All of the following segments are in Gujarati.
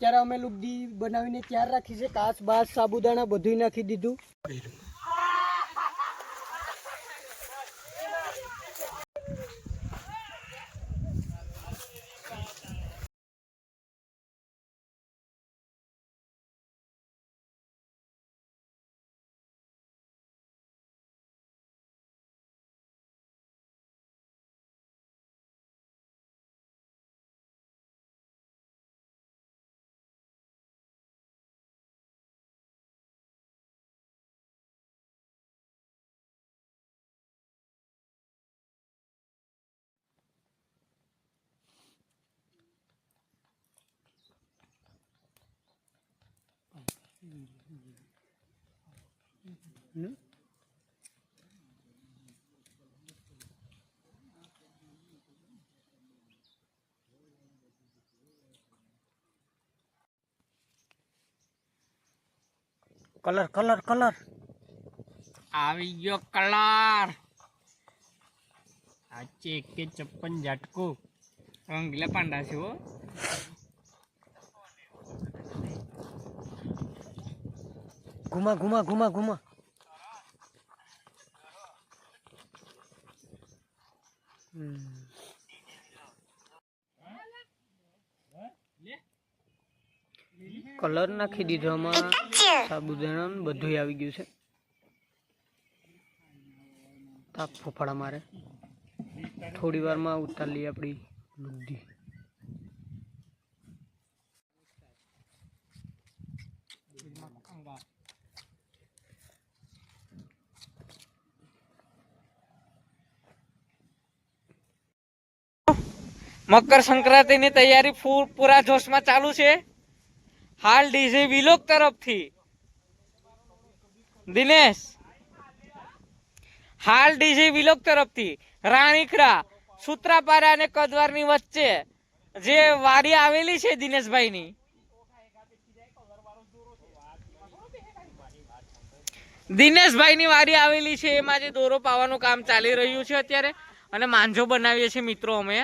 અત્યારે અમે લુગડી બનાવીને તૈયાર રાખી છે, કાચ બાચ સાબુદાણા બધું નાખી દીધું. કલર કલર કલર આવી ગયો કલર. આચે કે 56 ઝટકો રંગીલા પાંડા છે હો. ઘુમા ઘુમા ઘુમા ઘુમા. કલર નાખી દીધો, આમાં સાબુદાણા બધું આવી ગયું છે. તાપ ફોફાડા મારે. થોડી વારમાં ઉતાર લઈએ આપણી લુગડી. મકર સંક્રાંતિ ની તૈયારી પૂરા જોશમાં ચાલુ છે. હાલ ડીજે વિલોક તરફથી દિનેશ, હાલ ડીજે વિલોક તરફથી રાણીખડા, સૂત્રાપાડા અને કદવારની વચ્ચે જે વાડી આવેલી છે દિનેશભાઈની, દિનેશભાઈની વાડી આવેલી છે, એમાં જે દોરો પાવાનું કામ ચાલી રહ્યું છે અત્યારે, અને માંજો બનાવીએ છીએ મિત્રો અમે.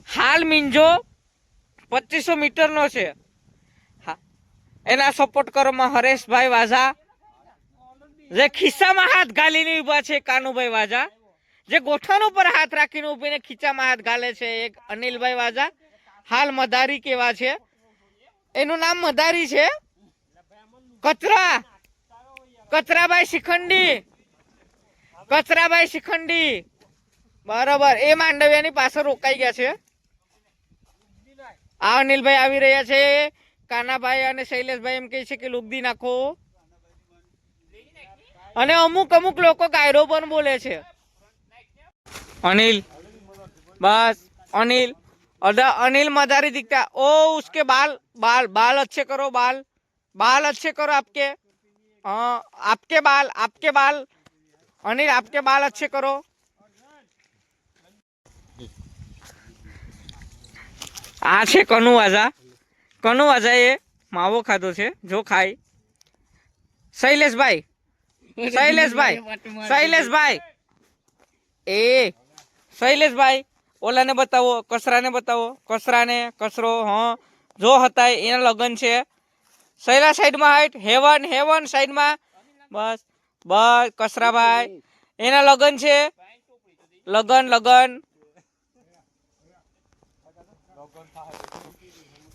હાલ મીંજો 2500 મીટરનો છે. એના સપોર્ટ કરવામાં હરેશભાઈ વાઝા, જે ખિસ્સામાં હાથ ગાલીને ઉભા છે કાનુભાઈ વાઝા, જે ગોઠણ ઉપર હાથ રાખીને ઉભીને ખીચામાં હાથ ગાલે છે એક અનિલભાઈ વાઝા. હાલ મદારી કેવા છે, એનું નામ મદારી છે. કચરાભાઈ શિખંડી, કચરાભાઈ શિખંડી બરાબર, એ માંડવિયાની પાછળ રોકાઈ ગયા છે. આ અનિલભાઈ આવી રહ્યા છે. કાનાભાઈ અને શૈલેષભાઈ એમ કહે છે કે લુગદી નાખો, અને અમુક અમુક લોકો ગાયરો પણ બોલે છે. अनिल बस अनिल अनिल मदारी दिखता. ओ उसके बाल बाल बाल अच्छे करो, बाल बाल अच्छे करो आपके. हाँ आपके बाल अनिल आपके बाल अच्छे करो. आ छे कनु वाजा ये मावो खाधो छे जो खाई. शैलेष भाई ए शैलेष भाई ओला ने बताओ, कसरा ने बताओ, कसरा ने कसरो. हाँ जो हता एना लगन छे. शैला साइड में हाइट, हेवन साइड में. बस बस कसरा भाई एना लगन छे. लगन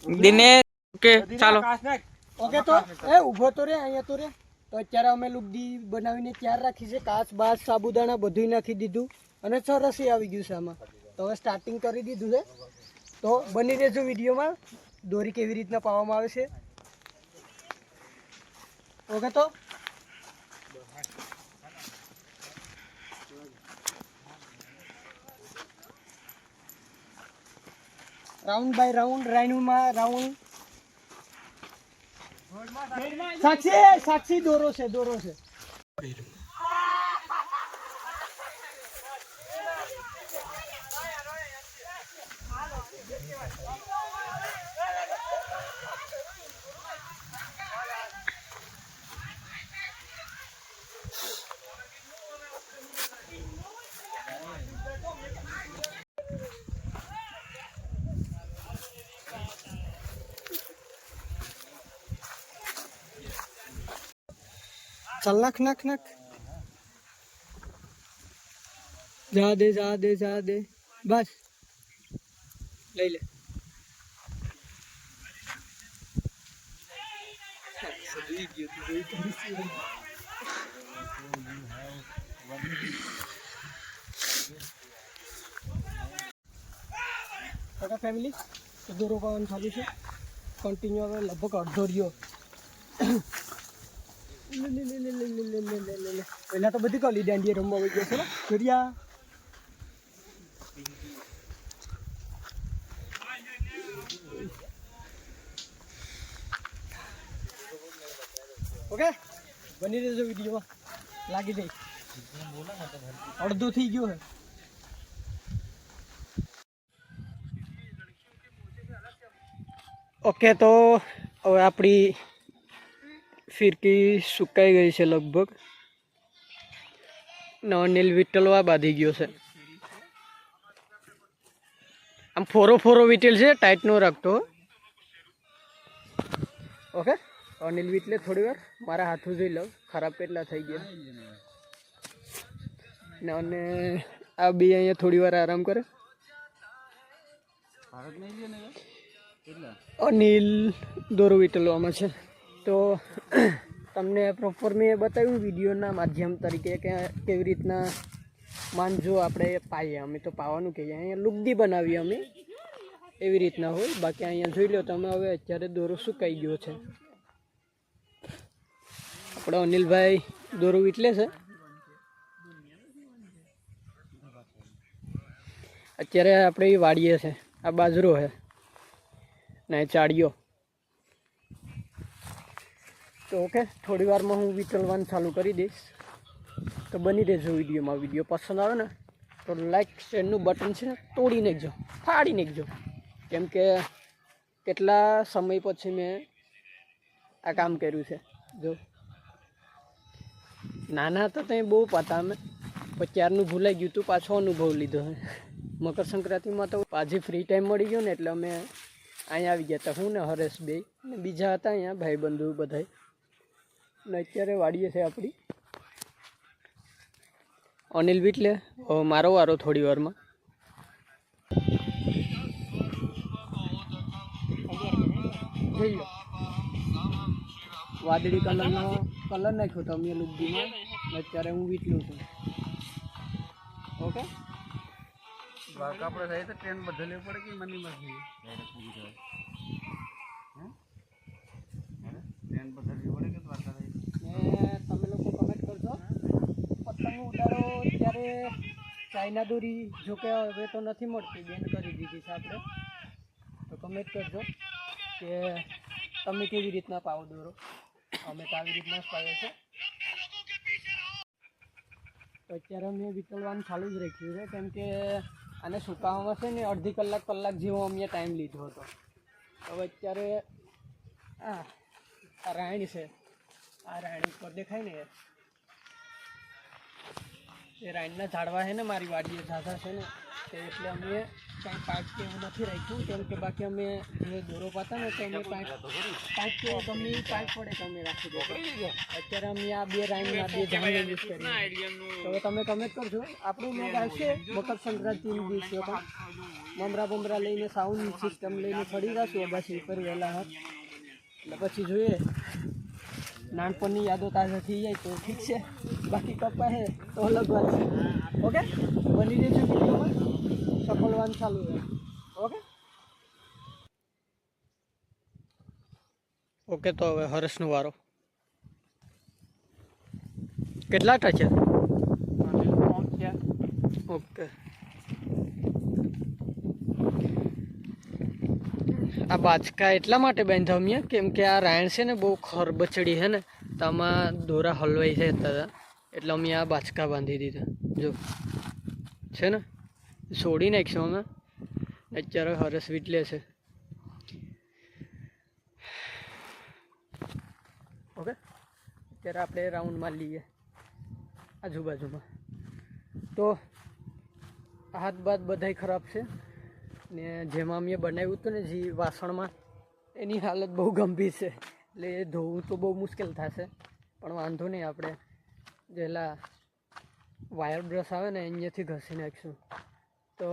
दिनेश. ओके ચાલો. ઓકે તો એ ઊભો તો રે, અહીંયા તો રે. તો અત્યારે અમે લુગડી બનાવીને તૈયાર રાખી છે, કાચ બાચ સાબુદાણા બધું નાખી દીધું, અને સરસ આવી ગયું છે આમાં. તો હવે સ્ટાર્ટિંગ કરી દીધું છે. તો બની રહેજો વિડીયોમાં, દોરી કેવી રીતના પાવામાં આવે છે. ઓકે તો રાઉન્ડ બાય રાઉન્ડ, રાઉન્ડ. સાક્ષી દોરો છે. ચાલ નાખ નાખ નાખ. જા દે બસ લઈ લે. ફેમિલી તો દોરો પાવાનું ચાલુ છે કન્ટિન્યુ. હવે લગભગ અડધો રહ્યો. પહેલા તો બધી કલી દાંડિયા રમવા આવી ગયો છે ને જોડિયા. ઓકે બની રહેજો વિડીયોમાં. લાગી જાય અડધો થઈ ગયો છે. ઓકે તો હવે આપણી ફિરકી સુકાઈ ગઈ છે લગભગ. અનિલ વિઠ્ઠલવા બાંધી ગયો છે. આમ ફોરો વિટેલ છે, ટાઈટ નો રાખતો. ઓકે અનિલ વિટલે થોડી વાર મારા હાથું જોઈ લઉં ખરાબ કેટલા થઈ ગયા. ને અને આ બે અહીંયા થોડી વાર આરામ કરે. અનિલ દોરો વિટલવામાં છે. તો તમને પ્રોપર મેં બતાવ્યું વિડીયોના માધ્યમ તરીકે કે કેવી રીતના માંજો આપણે પાઈએ. અમે તો પાવાનું કહીએ, અહીંયા લુગદી બનાવીએ અમે એવી રીતના હોય. બાકી અહીંયા જોઈ લો તમે. હવે અત્યારે દોરો સુકાઈ ગયો છે. આપણો અનિલભાઈ દોરો વીટલે છે. અત્યારે આપણે એ વાડીએ છે. આ બાજરો છે ને ચાળીઓ. તો ઓકે થોડી વારમાં હું વિચલવાનું ચાલુ કરી દઈશ. તો બની રહેજો વિડીયોમાં. વિડીયો પસંદ આવે ને તો લાઈક શેરનું બટન છે ને તોડી નાખજો, ફાડી નાખજો. કેમ કે કેટલા સમય પછી મેં આ કામ કર્યું છે. જો નાના હતા ત્યાં બહુ પાતા અમે, પણ ત્યારનું ભૂલાઈ ગયું હતું. પાછો અનુભવ લીધો છે. મકર સંક્રાંતિમાં તો પાછી ફ્રી ટાઈમ મળી ગયો ને એટલે અમે અહીંયા આવી ગયા હતા. હું ને હરેશ બે ને બીજા હતા અહીંયા ભાઈબંધુ બધાય. ને અત્યારે વાડીએ છે આપણી અનિલ વિટલે. મારો વારો થોડી વારમાં. જોઈ લો વાદળી કલરનો કલર નાખ્યો તો અમે લુગડીમાં. અત્યારે હું વીટલું છું. ઓકે આપણે થાય તો ટ્રેન બદલવી પડે કે મની મરજી ટ્રેન બદલવી પડે કે દ્વારકા થાય. તમે લોકો કમેન્ટ કરજો. પતંગ ઉડાડો ત્યારે ચાઇના દોરી જોકે હવે તો નથી મળતી, બેન કરી દીધી છે આપણે. તો કમેન્ટ કરજો કે તમે કેવી રીતના પાવો દોરો. અમે તો આવી રીતના જ પાઈએ છીએ. તો અત્યારે અમે વિચલવાનું ચાલુ જ રાખ્યું છે. કેમ કે આને સુકાવામાં છે ને અડધી કલાક જેવો અમે ટાઈમ લીધો હતો. હવે અત્યારે આ રાયણ છે. આ રાયણ ઉપર દેખાય ને એ રાયણના ઝાડવા છે ને મારી વાડીએ ઝાઝા છે ને તે એટલે અમે કાંઈ પાઇપ કે એવું નથી રાખ્યું. કેમ કે બાકી અમે જે દોરો પાતા ને તો અમે પાઇપ કે ગમે પાઇપ પડે તો અમે રાખી દઈએ. અત્યારે અમે આ બે રાયણના બે ઝાડને યુઝ કરીએ. તો હવે તમે કમેન્ટ કરજો. આપણું મેં આવશે મકર સંક્રાંતિના દિવસે પણ મમરા બમરા લઈને સાઉન્ડ સિસ્ટમ લઈને ચડી જશું અગાસી ઉપર વહેલા હાથ. એટલે પછી જોઈએ નાનપણની યાદો તાજા થઈ જાય તો ઠીક છે. બાકી કપ્પા છે તો અલગ વાત છે. ઓકે બની રહેજો વિડીયોમાં. સફળવાનું ચાલુ રહે. ઓકે ઓકે તો હવે હર્ષનો વારો. કેટલા ટચ છે? ઓકે આ બાચકા એટલા માટે બાંધ્યા અમે કેમ કે આ રાયણ છે ને બહુ ખરબચડી છે ને તો આમાં દોરા હલવાઈ જતા એટલે અમે આ બાચકા બાંધી દીધા. જો છે ને છોડી નાખીશું અમે. અત્યારે હરસ વીટલે છે. ઓકે અત્યારે આપણે રાઉન્ડમાં લઈએ આજુબાજુમાં. તો હાથ બાદ બધાય ખરાબ છે ને જેમાં મેં બનાવ્યું હતું ને જે વાસણમાં એની હાલત બહુ ગંભીર છે. એટલે એ ધોવું તો બહુ મુશ્કેલ થશે. પણ વાંધો નહીં, આપણે જેલા વાયર બ્રશ આવે ને અહીંયાથી ઘસી નાખીશું. તો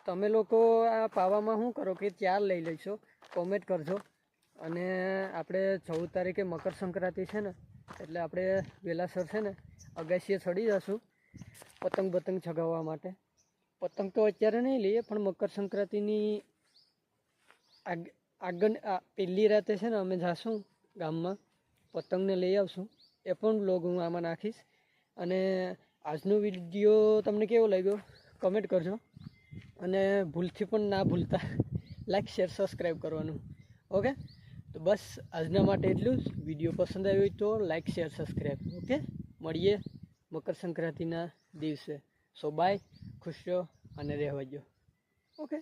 તમે લોકો આ પાવામાં શું કરો કે ચાર લઈ લઈશો, કોમેન્ટ કરજો. અને આપણે 14 તારીખે મકર સંક્રાંતિ છે ને, એટલે આપણે વહેલાસર છે ને અગાશીએ ચડી જશું પતંગ ચગાવવા માટે. પતંગ તો અત્યારે નહીં લઈએ, પણ મકર સંક્રાંતિની આગળ પહેલી રાતે છે ને અમે જાશું ગામમાં, પતંગને લઈ આવશું. એ પણ બ્લોગ હું આમાં નાખીશ. અને આજનો વિડીયો તમને કેવો લાગ્યો કમેન્ટ કરજો. અને ભૂલથી પણ ના ભૂલતા લાઈક શેર સબસ્ક્રાઈબ કરવાનું. ઓકે, તો બસ આજના માટે એટલું જ. વિડીયો પસંદ આવ્યો હોય તો લાઈક શેર સબસ્ક્રાઈબ. ઓકે, મળીએ મકર સંક્રાંતિના દિવસે. સો બાય, ખુશ રહો અને રહેવા દો. ઓકે.